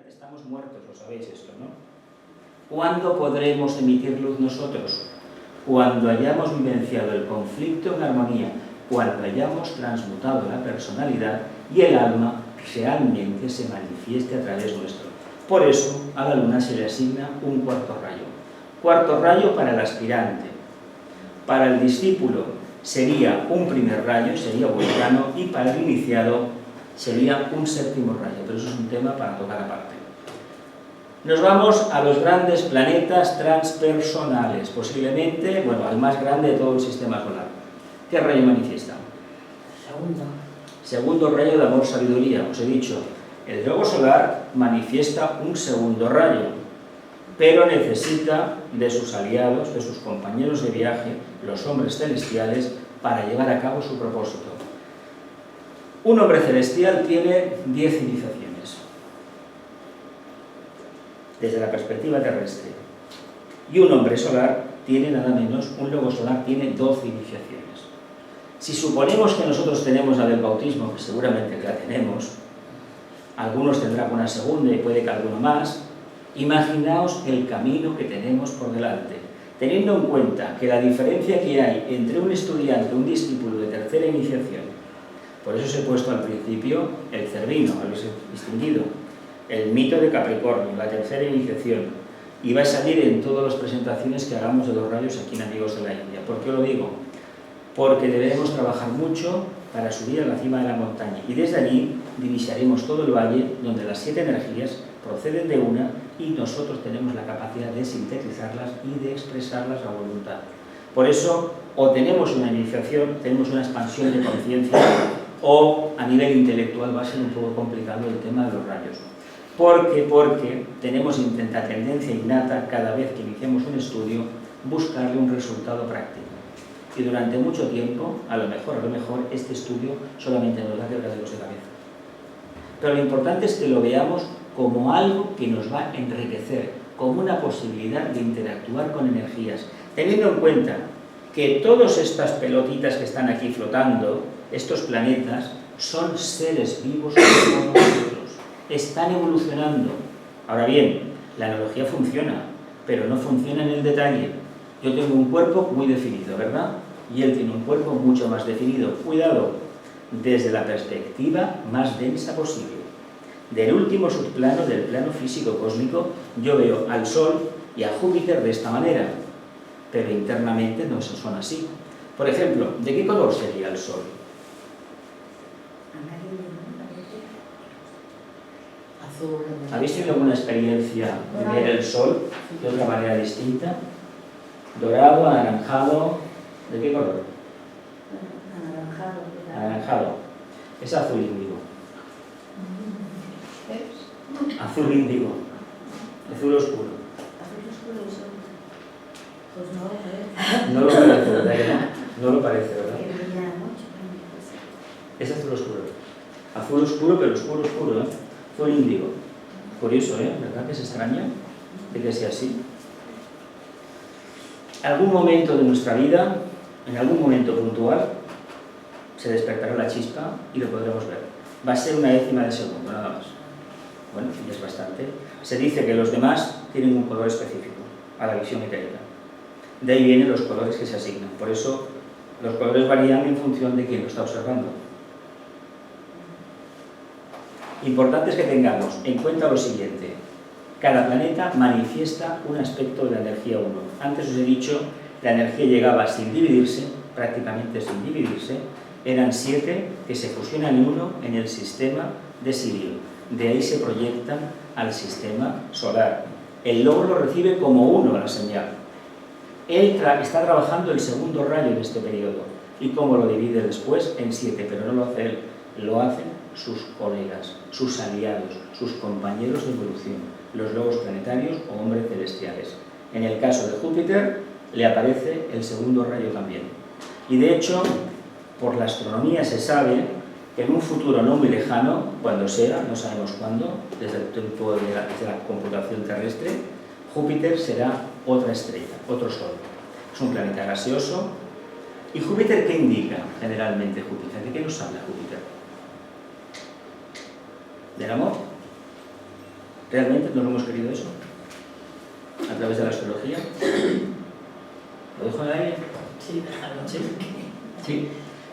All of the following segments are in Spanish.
estamos muertos, lo sabéis esto, ¿no? ¿Cuándo podremos emitir luz nosotros? Cuando hayamos vivenciado el conflicto en armonía, cuando hayamos transmutado la personalidad y el alma realmente se manifieste a través nuestro. Por eso a la luna se le asigna un cuarto rayo. Cuarto rayo para el aspirante. Para el discípulo sería un primer rayo, sería Vulcano, y para el iniciado sería un séptimo rayo, pero eso es un tema para tocar aparte. Nos vamos a los grandes planetas transpersonales, posiblemente, bueno, al más grande de todo el sistema solar. ¿Qué rayo manifiesta? Segundo rayo de amor-sabiduría, os he dicho. El globo solar manifiesta un segundo rayo, pero necesita de sus aliados, de sus compañeros de viaje, los hombres celestiales, para llevar a cabo su propósito. Un hombre celestial tiene 10 iniciaciones, desde la perspectiva terrestre, y un hombre solar tiene nada menos, un globo solar tiene 12 iniciaciones. Si suponemos que nosotros tenemos la del bautismo, que seguramente que la tenemos, algunos tendrán una segunda y puede que alguno más, imaginaos el camino que tenemos por delante, teniendo en cuenta que la diferencia que hay entre un estudiante y un discípulo de tercera iniciación, por eso os he puesto al principio el Cervino, habéis distinguido, el mito de Capricornio, la tercera iniciación, y va a salir en todas las presentaciones que hagamos de los rayos aquí en Amigos de la India. ¿Por qué lo digo? Porque debemos trabajar mucho para subir a la cima de la montaña, y desde allí divisaremos todo el valle donde las 7 energías proceden de una y nosotros tenemos la capacidad de sintetizarlas y de expresarlas a voluntad. Por eso, o tenemos una iniciación, tenemos una expansión de conciencia, o a nivel intelectual va a ser un poco complicado el tema de los rayos. Porque tenemos tendencia innata, cada vez que iniciamos un estudio, buscarle un resultado práctico. Y durante mucho tiempo, a lo mejor, este estudio solamente nos da quebraderos de cabeza. Pero lo importante es que lo veamos como algo que nos va a enriquecer, como una posibilidad de interactuar con energías, teniendo en cuenta que todas estas pelotitas que están aquí flotando, estos planetas, son seres vivos como nosotros, están evolucionando. Ahora bien, la analogía funciona, pero no funciona en el detalle. Yo tengo un cuerpo muy definido, ¿verdad? Y él tiene un cuerpo mucho más definido. Cuidado, desde la perspectiva más densa posible. Del último subplano, del plano físico cósmico, yo veo al Sol y a Júpiter de esta manera, pero internamente no son así. Por ejemplo, ¿de qué color sería el Sol? Azul. ¿Habéis tenido alguna experiencia de ver el Sol de otra manera distinta? Dorado, anaranjado, ¿de qué color? Anaranjado. Anaranjado. Es azul índigo. Azul índigo. Azul oscuro. Azul oscuro y sol. Pues no No lo parece. lo parece, ¿verdad que no? No lo parece, ¿verdad? Que brilla mucho. Es azul oscuro. Azul oscuro, pero oscuro, oscuro, ¿eh? Azul índigo. Curioso, ¿eh? ¿Verdad que es extraño de que sea así? Algún momento de nuestra vida, en algún momento puntual, se despertará la chispa y lo podremos ver. Va a ser una décima de segundo, nada más. Bueno, y es bastante. Se dice que los demás tienen un color específico a la visión etérica. De ahí vienen los colores que se asignan. Por eso los colores varían en función de quién lo está observando. Importante es que tengamos en cuenta lo siguiente. Cada planeta manifiesta un aspecto de la energía 1. Antes os he dicho, la energía llegaba sin dividirse, prácticamente sin dividirse. Eran 7 que se fusionan en uno en el sistema de Sirio. De ahí se proyectan al sistema solar. El lobo lo recibe como 1 la señal. Él está trabajando el segundo rayo de este periodo. ¿Y cómo lo divide después? En 7, pero no lo hace él. Lo hacen sus colegas, sus aliados, sus compañeros de evolución, los lobos planetarios o hombres celestiales. En el caso de Júpiter, le aparece el segundo rayo también. Y de hecho, por la astronomía se sabe que en un futuro no muy lejano, cuando sea, no sabemos cuándo, desde el tiempo de la computación terrestre, Júpiter será otra estrella, otro sol. Es un planeta gaseoso. ¿Y Júpiter qué indica generalmente Júpiter? ¿De qué nos habla Júpiter? ¿Del amor? ¿Realmente no lo hemos querido eso? ¿A través de la astrología? ¿Lo dejo en el aire? Sí, déjalo. Sí. Sí.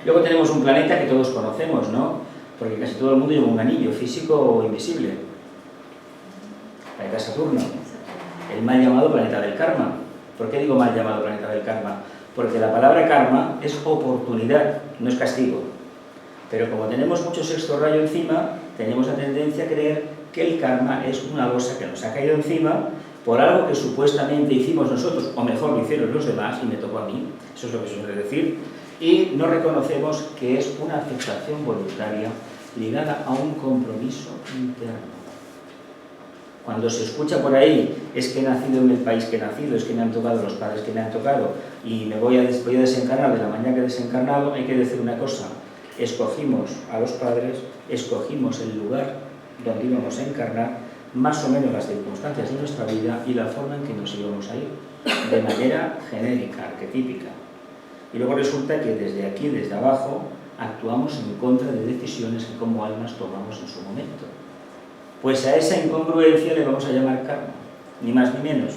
Luego tenemos un planeta que todos conocemos, ¿no? Porque casi todo el mundo lleva un anillo físico o invisible. El planeta Saturno. El mal llamado planeta del karma. ¿Por qué digo mal llamado planeta del karma? Porque la palabra karma es oportunidad, no es castigo. Pero como tenemos mucho sexto rayo encima, tenemos la tendencia a creer que el karma es una losa que nos ha caído encima por algo que supuestamente hicimos nosotros, o mejor lo hicieron los demás, y me tocó a mí, eso es lo que suele decir, y no reconocemos que es una aceptación voluntaria ligada a un compromiso interno. Cuando se escucha por ahí, es que he nacido en el país que he nacido, es que me han tocado los padres que me han tocado, y me voy a desencarnar de la manera que he desencarnado, hay que decir una cosa: escogimos a los padres, escogimos el lugar donde íbamos a encarnar, más o menos las circunstancias de nuestra vida y la forma en que nos íbamos a ir, de manera genérica, arquetípica. Y luego resulta que desde aquí, desde abajo, actuamos en contra de decisiones que como almas tomamos en su momento. Pues a esa incongruencia le vamos a llamar karma, ni más ni menos.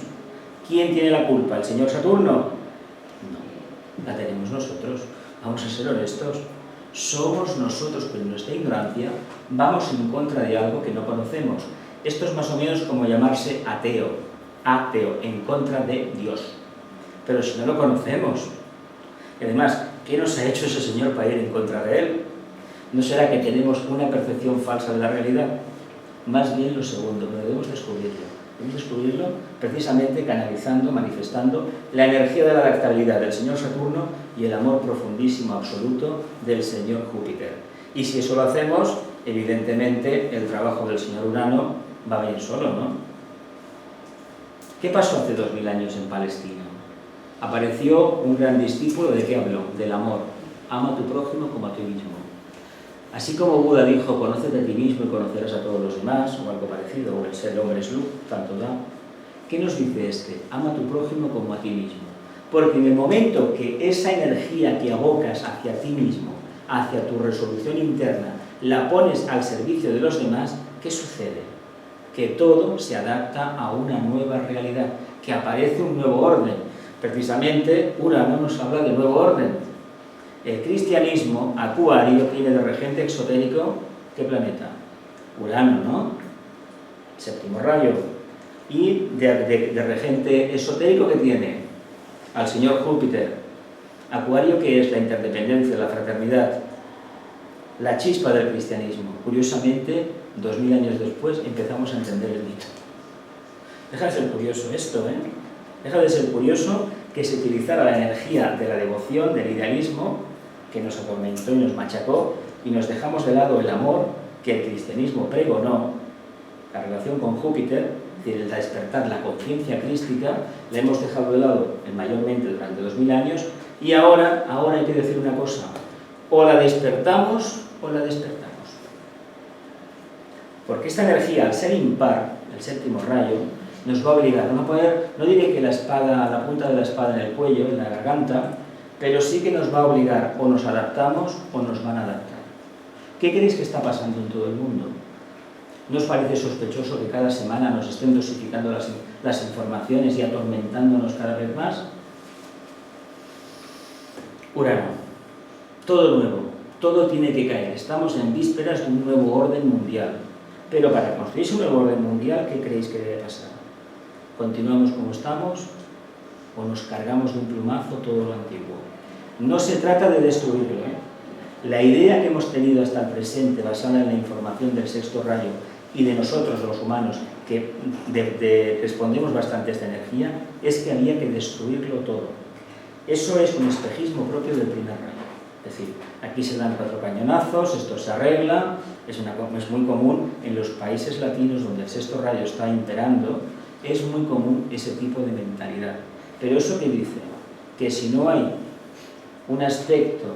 ¿Quién tiene la culpa? ¿El señor Saturno? No, la tenemos nosotros. Vamos a ser honestos. Somos nosotros que en nuestra ignorancia vamos en contra de algo que no conocemos. Esto es más o menos como llamarse ateo, en contra de Dios. Pero si no lo conocemos, y además, ¿qué nos ha hecho ese señor para ir en contra de él? ¿No será que tenemos una percepción falsa de la realidad? Más bien lo segundo, pero debemos descubrirlo. Debemos descubrirlo precisamente canalizando, manifestando la energía de la adaptabilidad del señor Saturno y el amor profundísimo, absoluto del señor Júpiter. Y si eso lo hacemos, evidentemente el trabajo del señor Urano va bien solo, ¿no? ¿Qué pasó hace 2000 años en Palestina? Apareció un gran discípulo, ¿de qué habló? Del amor. Ama a tu prójimo como a ti mismo. Así como Buda dijo, conócete a ti mismo y conocerás a todos los demás, o algo parecido, o el ser hombre es luz, tanto da. ¿Qué nos dice este? Ama a tu prójimo como a ti mismo. Porque en el momento que esa energía que abocas hacia ti mismo, hacia tu resolución interna, la pones al servicio de los demás, ¿qué sucede? Que todo se adapta a una nueva realidad, que aparece un nuevo orden. Precisamente, Urano nos habla de nuevo orden. El cristianismo, Acuario, tiene de regente exotérico, ¿qué planeta? Urano, ¿no? Séptimo rayo. Y de regente esotérico, ¿qué tiene? Al señor Júpiter. Acuario, que es la interdependencia, la fraternidad, la chispa del cristianismo. Curiosamente, 2000 años después empezamos a entender el mito. Deja de ser curioso esto, ¿eh? Deja de ser curioso que se utilizara la energía de la devoción, del idealismo, que nos atormentó y nos machacó, y nos dejamos de lado el amor que el cristianismo pregonó, la relación con Júpiter, es decir, el despertar la conciencia crística, la hemos dejado de lado mayormente durante 2000 años, y ahora hay que decir una cosa: o la despertamos o la despertamos. Porque esta energía, al ser impar, el séptimo rayo, nos va a obligar, no a poner, no diré que la punta de la espada en el cuello, en la garganta, pero sí que nos va a obligar, o nos adaptamos o nos van a adaptar. ¿Qué creéis que está pasando en todo el mundo? ¿No os parece sospechoso que cada semana nos estén dosificando las informaciones y atormentándonos cada vez más? Urano. Todo nuevo, todo tiene que caer. Estamos en vísperas de un nuevo orden mundial. Pero para construir ese nuevo orden mundial, ¿qué creéis que debe pasar? ¿Continuamos como estamos o nos cargamos de un plumazo todo lo antiguo? No se trata de destruirlo, ¿eh? La idea que hemos tenido hasta el presente, basada en la información del sexto rayo y de nosotros los humanos, que respondemos bastante a esta energía, es que había que destruirlo todo. Eso es un espejismo propio del primer rayo. Es decir, aquí se dan 4 cañonazos, esto se arregla, es muy común en los países latinos donde el sexto rayo está imperando, es muy común ese tipo de mentalidad. Pero eso que dice, que si no hay un aspecto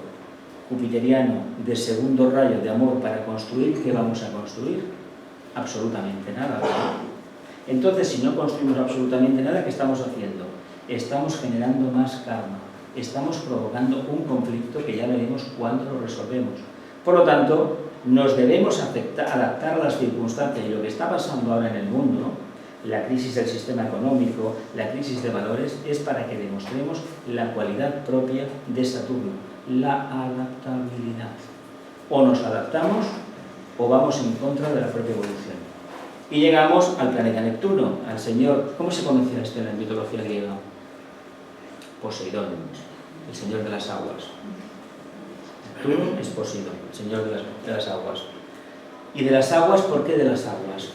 jupiteriano de segundo rayo de amor para construir, ¿qué vamos a construir? Absolutamente nada, ¿verdad? Entonces, si no construimos absolutamente nada, ¿qué estamos haciendo? Estamos generando más karma, estamos provocando un conflicto que ya veremos cuándo lo resolvemos. Por lo tanto, nos debemos adaptar a las circunstancias y lo que está pasando ahora en el mundo, la crisis del sistema económico, la crisis de valores, es para que demostremos la cualidad propia de Saturno, la adaptabilidad. O nos adaptamos o vamos en contra de la propia evolución. Y llegamos al planeta Neptuno, al señor, ¿cómo se conocía este en la mitología griega? Poseidón, el señor de las aguas. Neptuno es Poseidón, el señor de las aguas. ¿Y de las aguas? ¿Por qué de las aguas?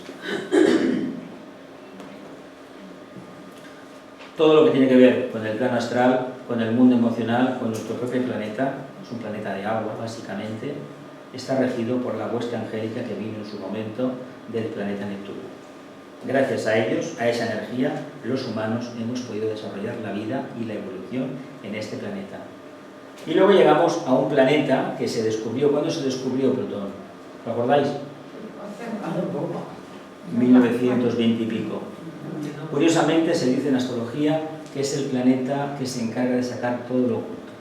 Todo lo que tiene que ver con el plano astral, con el mundo emocional, con nuestro propio planeta, es un planeta de agua básicamente, está regido por la hueste angélica que vino en su momento del planeta Neptuno. Gracias a ellos, a esa energía, los humanos hemos podido desarrollar la vida y la evolución en este planeta. Y luego llegamos a un planeta que se descubrió. ¿Cuándo se descubrió Plutón? ¿Lo acordáis? 1920 y pico. Curiosamente se dice en astrología que es el planeta que se encarga de sacar todo lo oculto.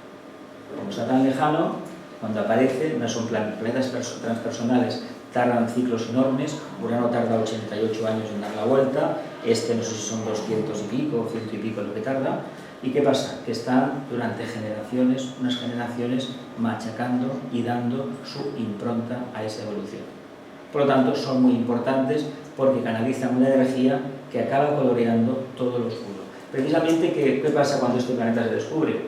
Como está tan lejano, cuando aparece, no son planetas transpersonales, tardan ciclos enormes. Urano tarda 88 años en dar la vuelta, este no sé si son 200 y pico, 100 y pico lo que tarda. ¿Y qué pasa? Que están durante generaciones, unas generaciones, machacando y dando su impronta a esa evolución. Por lo tanto, son muy importantes porque canalizan una energía que acaba coloreando todo lo oscuro. Precisamente, ¿qué pasa cuando este planeta se descubre?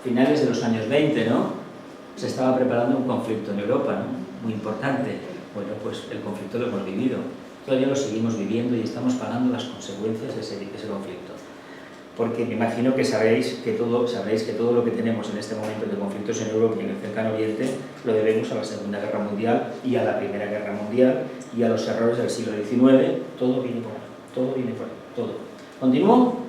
Finales de los años 20, ¿no? Se estaba preparando un conflicto en Europa, ¿no? Muy importante. Bueno, pues el conflicto lo hemos vivido. Todavía lo seguimos viviendo y estamos pagando las consecuencias de ese conflicto. Porque me imagino que sabréis que todo lo que tenemos en este momento de conflictos en Europa y en el cercano Oriente lo debemos a la Segunda Guerra Mundial y a la Primera Guerra Mundial y a los errores del siglo XIX. Todo viene por ahí, todo viene por ahí, todo. ¿Continúo?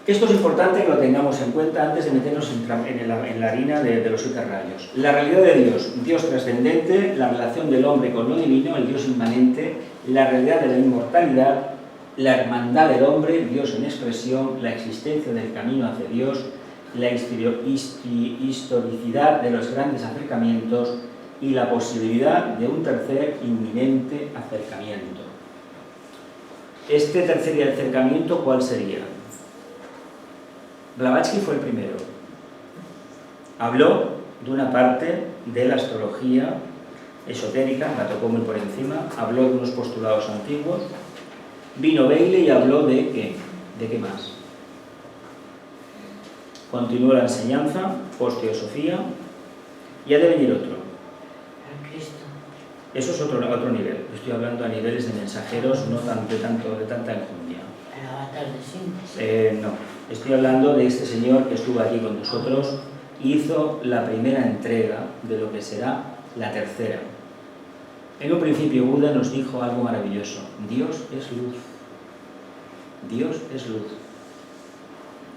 Esto es importante que lo tengamos en cuenta antes de meternos en la harina de los 7 rayos. La realidad de Dios, Dios trascendente, la relación del hombre con lo divino, el Dios inmanente, la realidad de la inmortalidad, la hermandad del hombre, Dios en expresión, la existencia del camino hacia Dios, la historicidad de los grandes acercamientos y la posibilidad de un tercer inminente acercamiento. Este tercer acercamiento, ¿cuál sería? Blavatsky fue el primero. Habló de una parte de la astrología esotérica, la tocó muy por encima, habló de unos postulados antiguos. Vino Bailey y habló de ¿qué? ¿De qué más? Continúa la enseñanza, post-teosofía, y ha de venir otro. Eso es otro nivel. Estoy hablando a niveles de mensajeros, no de tanta enjundia. ¿El avatar de síntesis? No. Estoy hablando de este señor que estuvo aquí con nosotros, hizo la primera entrega de lo que será la tercera. En un principio Buda nos dijo algo maravilloso: Dios es luz. Dios es luz.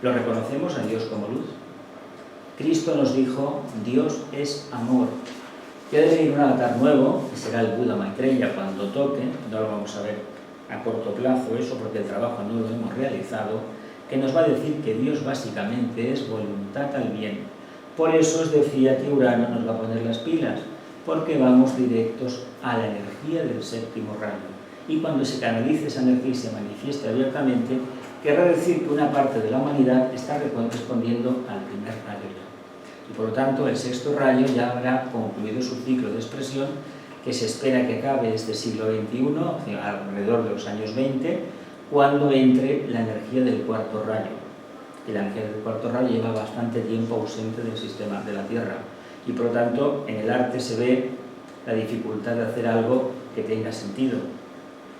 ¿Lo reconocemos a Dios como luz? Cristo nos dijo: Dios es amor. Ya debe venir un avatar nuevo, que será el Buda Maitreya cuando toque, no lo vamos a ver a corto plazo eso porque el trabajo no lo hemos realizado, que nos va a decir que Dios básicamente es voluntad al bien. Por eso os decía que Urano nos va a poner las pilas, porque vamos directos a la energía del 7º rayo. Y cuando se canalice esa energía y se manifieste abiertamente, querrá decir que una parte de la humanidad está respondiendo al primer rayo. Y por lo tanto, el 6º rayo ya habrá concluido su ciclo de expresión, que se espera que acabe este siglo XXI, alrededor de los años 20, cuando entre la energía del 4º rayo. Y la energía del 4º rayo lleva bastante tiempo ausente del sistema de la Tierra. Y por lo tanto, en el arte se ve la dificultad de hacer algo que tenga sentido.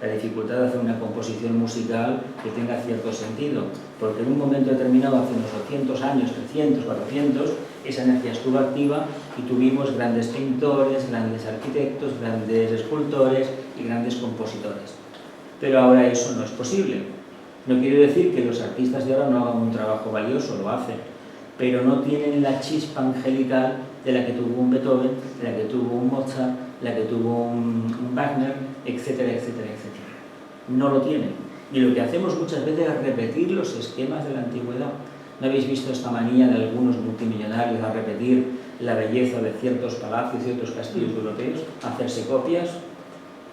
La dificultad de hacer una composición musical que tenga cierto sentido, porque en un momento determinado, hace unos 200 años, 300, 400, esa energía estuvo activa y tuvimos grandes pintores, grandes arquitectos, grandes escultores y grandes compositores. Pero ahora eso no es posible. No quiere decir que los artistas de ahora no hagan un trabajo valioso, lo hacen, pero no tienen la chispa angelical de la que tuvo un Beethoven, de la que tuvo un Mozart, de la que tuvo un Wagner, etcétera, etcétera, etcétera. No lo tienen. Y lo que hacemos muchas veces es repetir los esquemas de la antigüedad. ¿No habéis visto esta manía de algunos multimillonarios a repetir la belleza de ciertos palacios, ciertos castillos europeos, hacerse copias.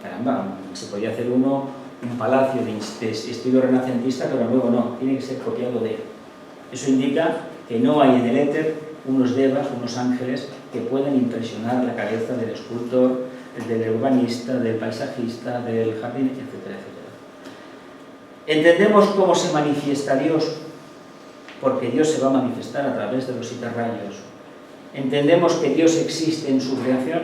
Caramba, se podía hacer uno, un palacio de estilo renacentista, pero luego no, tiene que ser copiado de él. Eso indica que no hay en el éter unos devas, unos ángeles que puedan impresionar la cabeza del escultor, del urbanista, del paisajista, del jardín, etcétera, etcétera. Entendemos cómo se manifiesta Dios, porque Dios se va a manifestar a través de los 7 rayos. Entendemos que Dios existe en su creación.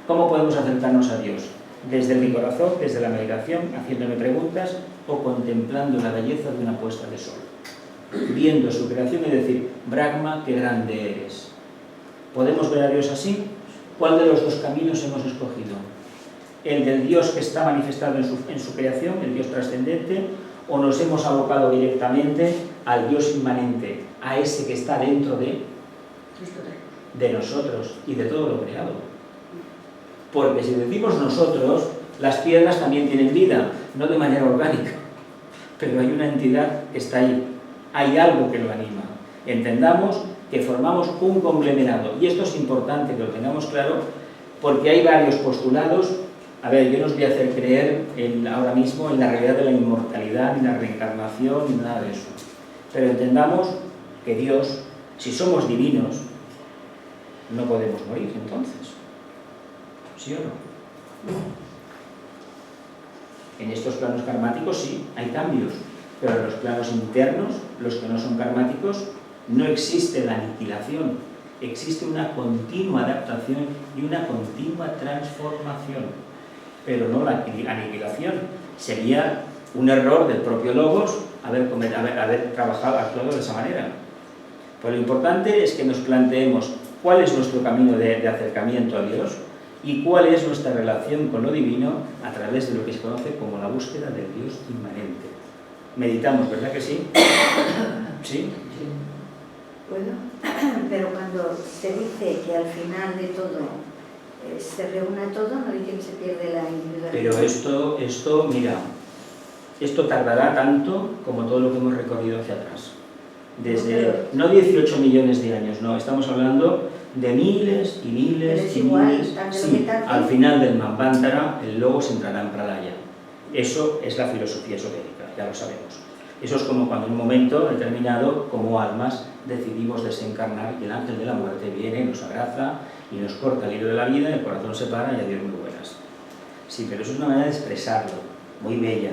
¿Cómo podemos acercarnos a Dios? Desde mi corazón, desde la meditación, haciéndome preguntas o contemplando la belleza de una puesta de sol. Viendo su creación y decir, Brahma, qué grande eres. ¿Podemos ver a Dios así? ¿Cuál de los dos caminos hemos escogido? ¿El del Dios que está manifestado en su creación, el Dios trascendente, o nos hemos abocado directamente al Dios inmanente, a ese que está dentro de nosotros y de todo lo creado? Porque si decimos nosotros, las piedras también tienen vida, no de manera orgánica, pero hay una entidad que está ahí, hay algo que lo anima. Entendamos que formamos un conglomerado, y esto es importante que lo tengamos claro, porque hay varios postulados. A ver, yo no os voy a hacer creer ahora mismo en la realidad de la inmortalidad, ni la reencarnación, ni nada de eso. Pero entendamos que Dios, si somos divinos, no podemos morir entonces. ¿Sí o no? En estos planos karmáticos sí, hay cambios, pero en los planos internos, los que no son karmáticos, no existe la aniquilación, existe una continua adaptación y una continua transformación. Pero no la aniquilación. Sería un error del propio Logos haber actuado de esa manera. Pues lo importante es que nos planteemos cuál es nuestro camino de acercamiento a Dios y cuál es nuestra relación con lo divino a través de lo que se conoce como la búsqueda del Dios inmanente. Meditamos, ¿verdad que sí? ¿Sí? Bueno, pero cuando se dice que al final de todo se reúne todo, no dice que se pierde la individualidad. Pero esto, mira, esto tardará tanto como todo lo que hemos recorrido hacia atrás. Desde, no 18 millones de años, no, estamos hablando de miles y miles y miles. Sí, al final del Manvantara, el Logos entrará en Pralaya. Eso es la filosofía esotérica, ya lo sabemos. Eso es como cuando en un momento determinado, como almas, decidimos desencarnar y el ángel de la muerte viene, nos abraza y nos corta el hilo de la vida, el corazón se para y adiós muy buenas. Sí, pero eso es una manera de expresarlo, muy bella.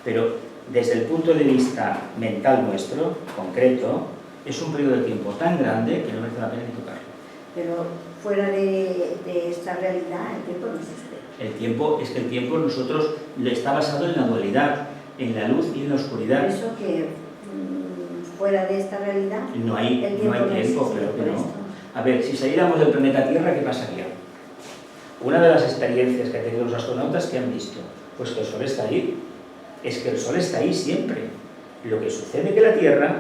Pero desde el punto de vista mental nuestro, concreto, es un periodo de tiempo tan grande que no merece la pena ni tocarlo. Pero fuera de esta realidad, el tiempo no existe. El tiempo nosotros está basado en la dualidad, en la luz y en la oscuridad. Por eso que fuera de esta realidad no hay tiempo, creo que no. A ver, si saliéramos del planeta Tierra, ¿qué pasaría? Una de las experiencias que han tenido los astronautas, que han visto, pues que el Sol está ahí. Es que el Sol está ahí siempre. Lo que sucede es que la Tierra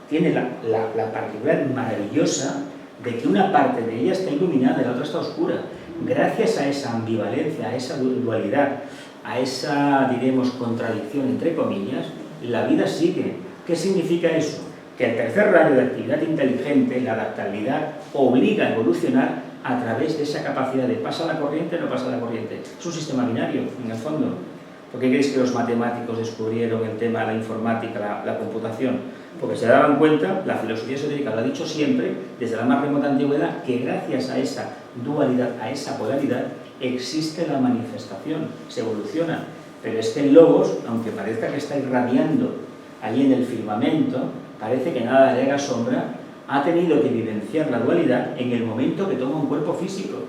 tiene la particularidad maravillosa de que una parte de ella está iluminada y la otra está oscura. Gracias a esa ambivalencia, a esa dualidad, a esa, diremos, contradicción entre comillas, la vida sigue. ¿Qué significa eso? Que el tercer rayo de actividad inteligente, la adaptabilidad, obliga a evolucionar a través de esa capacidad de pasa la corriente o no pasa la corriente. Es un sistema binario, en el fondo. ¿Por qué creéis que los matemáticos descubrieron el tema de la informática, la computación? Porque se daban cuenta, la filosofía esotérica lo ha dicho siempre, desde la más remota antigüedad, que gracias a esa dualidad, a esa polaridad, existe la manifestación, se evoluciona. Pero es que el Logos, aunque parezca que está irradiando allí en el firmamento, parece que nada le haga sombra, ha tenido que vivenciar la dualidad en el momento que toma un cuerpo físico.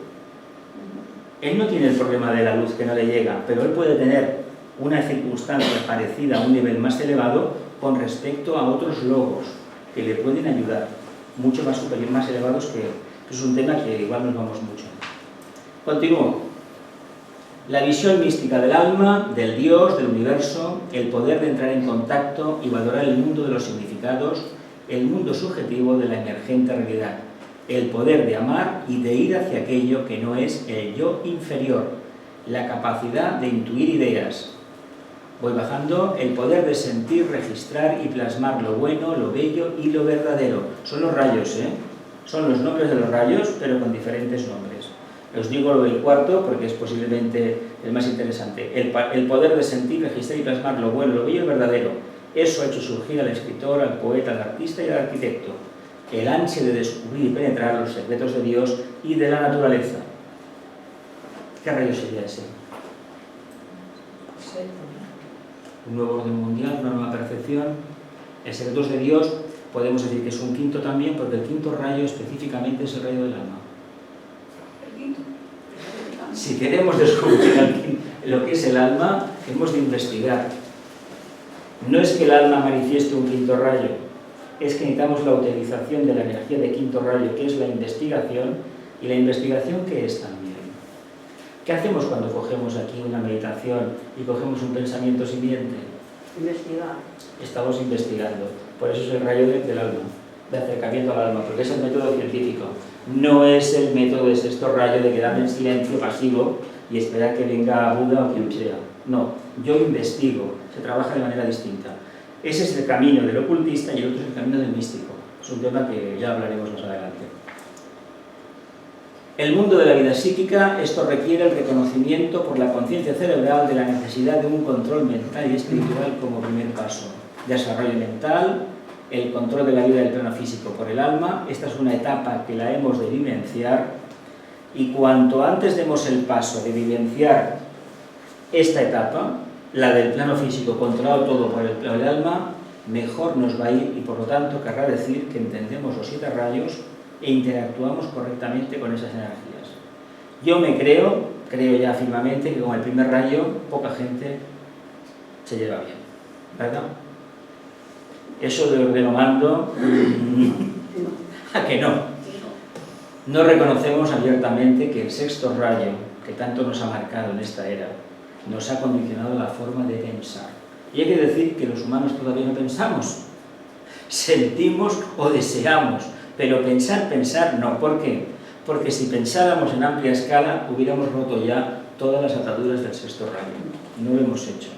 Él no tiene el problema de la luz que no le llega, pero él puede tener una circunstancia parecida a un nivel más elevado con respecto a otros logos que le pueden ayudar, mucho más superiores, más elevados que él. Es un tema que igual nos vamos mucho. Continúo. La visión mística del alma, del Dios, del universo, el poder de entrar en contacto y valorar el mundo de los significados, el mundo subjetivo de la emergente realidad, el poder de amar y de ir hacia aquello que no es el yo inferior, la capacidad de intuir ideas. Voy bajando, el poder de sentir, registrar y plasmar lo bueno, lo bello y lo verdadero. Son los rayos, ¿eh? Son los nombres de los rayos, pero con diferentes nombres. Os digo lo del cuarto porque es posiblemente el más interesante. El poder de sentir, registrar y plasmar lo bueno, lo bello y lo verdadero. Eso ha hecho surgir al escritor, al poeta, al artista y al arquitecto. El ansia de descubrir y penetrar los secretos de Dios y de la naturaleza. ¿Qué rayo sería ese? Un nuevo orden mundial, una nueva percepción. El secretos de Dios podemos decir que es un quinto también, porque el quinto rayo específicamente es el rayo del alma. Si queremos descubrir lo que es el alma, hemos de investigar. No es que el alma manifieste un quinto rayo, es que necesitamos la utilización de la energía de quinto rayo, que es la investigación. ¿Y la investigación qué es también? ¿Qué hacemos cuando cogemos aquí una meditación y cogemos un pensamiento simiente? Investigar. Estamos investigando. Por eso es el rayo del alma, de acercamiento al alma, porque es el método científico. No es el método de sexto rayo de quedarme en silencio pasivo y esperar que venga Buda o quien sea. No, yo investigo, se trabaja de manera distinta. Ese es el camino del ocultista y el otro es el camino del místico. Es un tema que ya hablaremos más adelante. El mundo de la vida psíquica, esto requiere el reconocimiento por la conciencia cerebral de la necesidad de un control mental y espiritual como primer paso. Desarrollo mental, el control de la vida del plano físico por el alma. Esta es una etapa que la hemos de vivenciar y cuanto antes demos el paso de vivenciar esta etapa, la del plano físico controlado todo por el alma, mejor nos va a ir y por lo tanto querrá decir que entendemos los 7 rayos e interactuamos correctamente con esas energías. Yo me creo ya firmemente que con el primer rayo poca gente se lleva bien, ¿verdad? Eso de lo mando, ¿a que no? No reconocemos abiertamente que el sexto rayo, que tanto nos ha marcado en esta era, nos ha condicionado la forma de pensar. Y hay que decir que los humanos todavía no pensamos, sentimos o deseamos, pero pensar no. ¿Por qué? Porque si pensáramos en amplia escala, hubiéramos roto ya todas las ataduras del sexto rayo. No lo hemos hecho.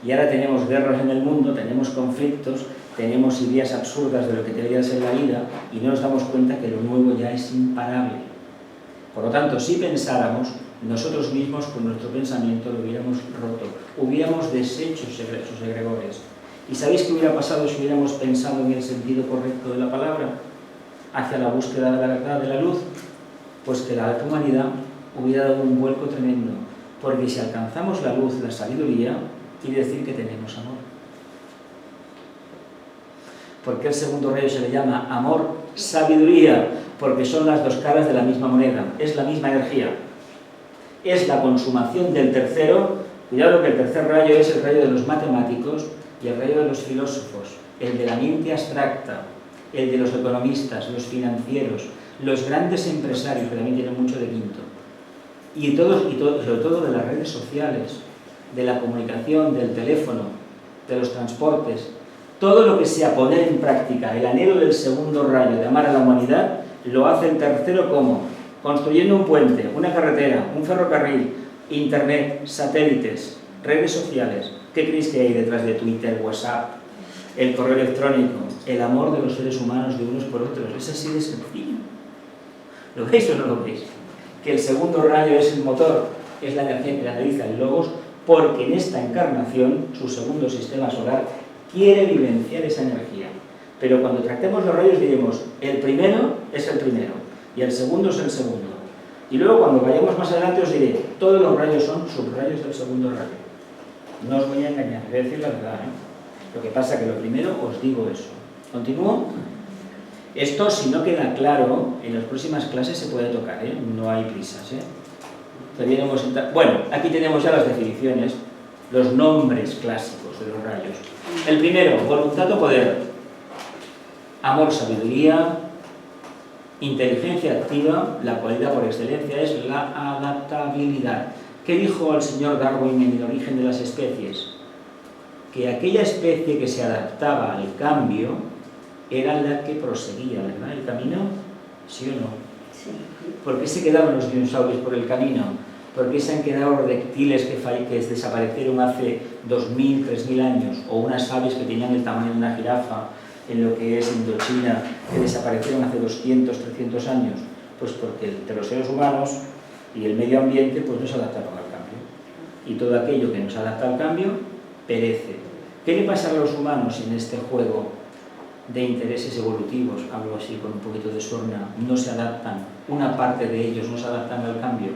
Y ahora tenemos guerras en el mundo, tenemos conflictos, tenemos ideas absurdas de lo que debería ser la vida y no nos damos cuenta que lo nuevo ya es imparable. Por lo tanto, si pensáramos, nosotros mismos con nuestro pensamiento lo hubiéramos roto, hubiéramos deshecho sus egregores. ¿Y sabéis qué hubiera pasado si hubiéramos pensado en el sentido correcto de la palabra? Hacia la búsqueda de la verdad, de la luz, pues que la alta humanidad hubiera dado un vuelco tremendo, porque si alcanzamos la luz, la sabiduría, quiere decir que tenemos amor. ¿Por qué el segundo rayo se le llama amor, sabiduría? Porque son las dos caras de la misma moneda, es la misma energía. Es la consumación del tercero. Cuidado que el tercer rayo es el rayo de los matemáticos y el rayo de los filósofos, el de la mente abstracta, el de los economistas, los financieros, los grandes empresarios, que también tienen mucho de quinto, y sobre todo de las redes sociales, de la comunicación, del teléfono, de los transportes. Todo lo que sea poner en práctica el anhelo del segundo rayo de amar a la humanidad, lo hace el tercero como construyendo un puente, una carretera, un ferrocarril, internet, satélites, redes sociales. ¿Qué creéis que hay detrás de Twitter, WhatsApp, el correo electrónico? El amor de los seres humanos de unos por otros. Es así de sencillo. ¿Lo veis o no lo veis? Que el segundo rayo es el motor, es la energía que canaliza el logos, porque en esta encarnación, su segundo sistema solar, quiere vivenciar esa energía. Pero cuando tratemos los rayos diremos, el primero es el primero y el segundo es el segundo. Y luego cuando vayamos más adelante os diré, todos los rayos son subrayos del segundo rayo. No os voy a engañar, voy a decir la verdad, ¿eh? Lo que pasa es que lo primero os digo eso. ¿Continúo? Esto, si no queda claro, en las próximas clases se puede tocar, ¿eh? No hay prisas, ¿eh? Bueno, aquí tenemos ya las definiciones, los nombres clásicos de los rayos. El primero, voluntad o poder, amor, sabiduría, inteligencia activa, la cualidad por excelencia es la adaptabilidad. ¿Qué dijo el señor Darwin en El origen de las especies? Que aquella especie que se adaptaba al cambio era la que proseguía, ¿verdad? ¿El camino? ¿Sí o no? Sí. ¿Por qué se quedaron los dinosaurios por el camino? ¿Por qué se han quedado reptiles que desaparecieron hace 2000, 3000 años? O unas aves que tenían el tamaño de una jirafa en lo que es Indochina, que desaparecieron hace 200, 300 años? Pues porque los seres humanos y el medio ambiente pues no se adaptaron al cambio. Y todo aquello que nos adapta al cambio perece. ¿Qué le pasa a los humanos en este juego de intereses evolutivos? Hablo así con un poquito de sorna. No se adaptan, una parte de ellos no se adaptan al cambio.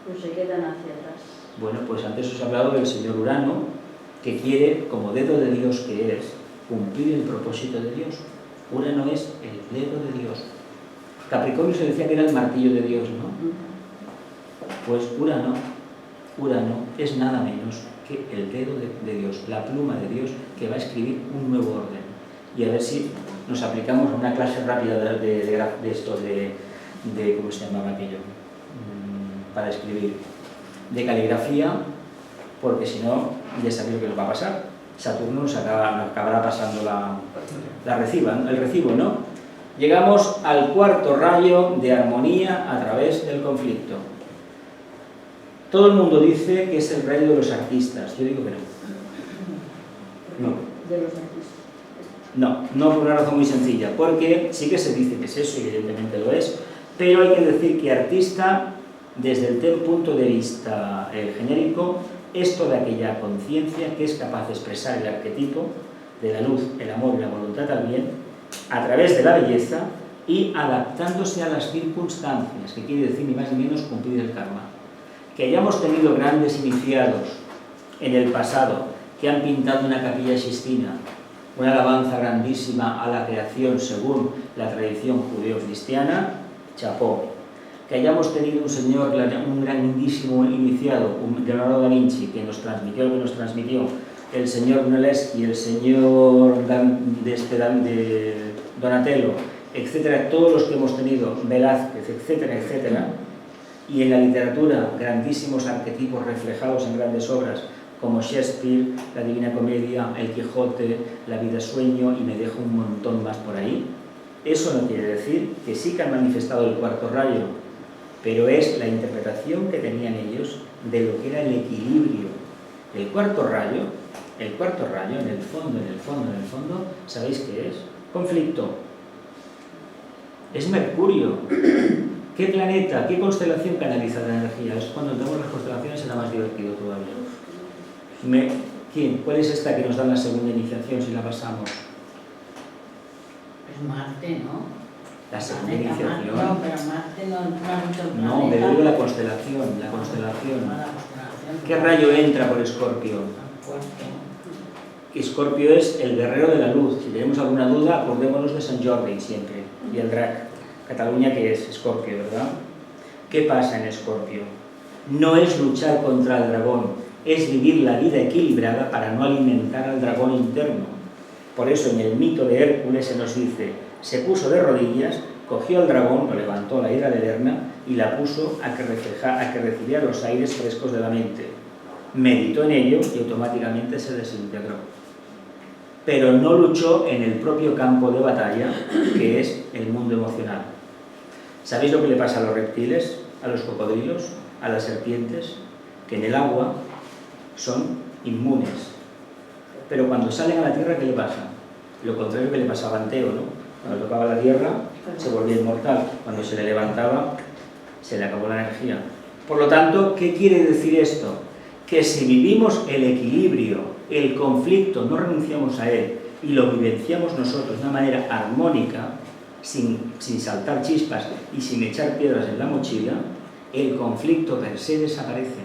Pues se quedan hacia atrás. Bueno, pues antes os he hablado del señor Urano, que quiere, como dedo de Dios que es, cumplir el propósito de Dios. Urano es el dedo de Dios. Capricornio se decía que era el martillo de Dios, ¿no? Pues Urano es nada menos que el dedo de Dios, la pluma de Dios que va a escribir un nuevo orden. Y a ver si nos aplicamos a una clase rápida de esto, de ¿cómo se llamaba aquello? Para escribir. De caligrafía, porque si no, ya sabéis lo que nos va a pasar. Saturno nos acabará pasando el recibo, ¿no? Llegamos al cuarto rayo de armonía a través del conflicto. Todo el mundo dice que es el rayo de los artistas. Yo digo que no. No. De los artistas. No por una razón muy sencilla, porque sí que se dice que es eso, y evidentemente lo es, pero hay que decir que artista, desde el punto de vista genérico, es toda aquella conciencia que es capaz de expresar el arquetipo de la luz, el amor y la voluntad al bien, a través de la belleza y adaptándose a las circunstancias, que quiere decir ni más ni menos cumplir el karma. Que hayamos tenido grandes iniciados en el pasado que han pintado una capilla sistina, una alabanza grandísima a la creación según la tradición judeo-cristiana, chapó. Que hayamos tenido un señor, un grandísimo iniciado, Leonardo da Vinci, que nos transmitió lo que nos transmitió, el señor Brunelleschi, el señor Donatello, etcétera, todos los que hemos tenido, Velázquez, etcétera, etcétera, y en la literatura grandísimos arquetipos reflejados en grandes obras como Shakespeare, la Divina Comedia, el Quijote, la Vida Sueño, y me dejo un montón más por ahí. Eso no quiere decir que sí que han manifestado el cuarto rayo, pero es la interpretación que tenían ellos de lo que era el equilibrio. El cuarto rayo, en el fondo, ¿sabéis qué es? Conflicto. Es Mercurio. ¿Qué planeta, qué constelación canaliza la energía? Es cuando entramos las constelaciones será más divertido todavía. ¿Quién? ¿Cuál es esta que nos da la segunda iniciación si la pasamos? Es Marte, ¿no? La segunda iniciación. No, pero Marte no ha mucho planeta. No, me digo la constelación. ¿Qué rayo entra por Escorpio? Escorpio es el guerrero de la luz. Si tenemos alguna duda, acordémonos de Sant Jordi siempre. Y el Drac. Cataluña, que es Escorpio, ¿verdad? ¿Qué pasa en Escorpio? No es luchar contra el dragón, es vivir la vida equilibrada para no alimentar al dragón interno. Por eso en el mito de Hércules se nos dice, se puso de rodillas, cogió al dragón, lo levantó la ira de Lerna y la puso a que recibiera los aires frescos de la mente. Meditó en ello y automáticamente se desintegró. Pero no luchó en el propio campo de batalla, que es el mundo emocional. ¿Sabéis lo que le pasa a los reptiles, a los cocodrilos, a las serpientes? Que en el agua son inmunes. Pero cuando salen a la tierra, ¿qué le pasa? Lo contrario que le pasaba a Anteo, ¿no? Cuando tocaba la tierra, se volvía inmortal. Cuando se le levantaba, se le acabó la energía. Por lo tanto, ¿qué quiere decir esto? Que si vivimos el equilibrio, el conflicto, no renunciamos a él y lo vivenciamos nosotros de una manera armónica, sin saltar chispas y sin echar piedras en la mochila, el conflicto per se desaparece.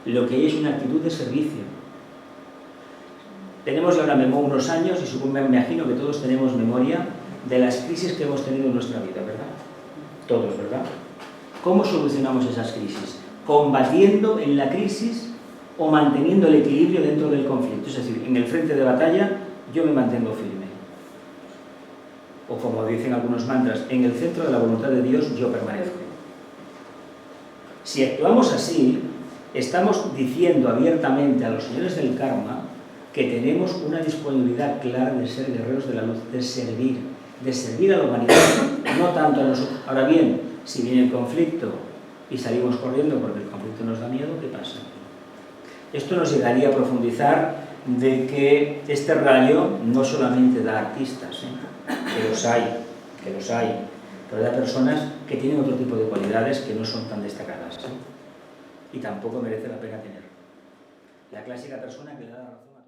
Lo que hay es una actitud de servicio. Tenemos ya unos años y supongo, me imagino que todos tenemos memoria de las crisis que hemos tenido en nuestra vida, ¿verdad? Todos, ¿verdad? ¿Cómo solucionamos esas crisis? ¿Combatiendo en la crisis o manteniendo el equilibrio dentro del conflicto? Es decir, en el frente de batalla yo me mantengo firme. O como dicen algunos mantras, en el centro de la voluntad de Dios yo permanezco. Si actuamos así, estamos diciendo abiertamente a los señores del karma que tenemos una disponibilidad clara de ser guerreros de la luz, de servir a la humanidad, no tanto a nosotros. Ahora bien, si viene el conflicto y salimos corriendo porque el conflicto nos da miedo, ¿qué pasa? Esto nos llegaría a profundizar de que este rayo no solamente da artistas, que los hay, pero da personas que tienen otro tipo de cualidades que no son tan destacadas, y tampoco merece la pena tener. La clásica persona que le da la razón a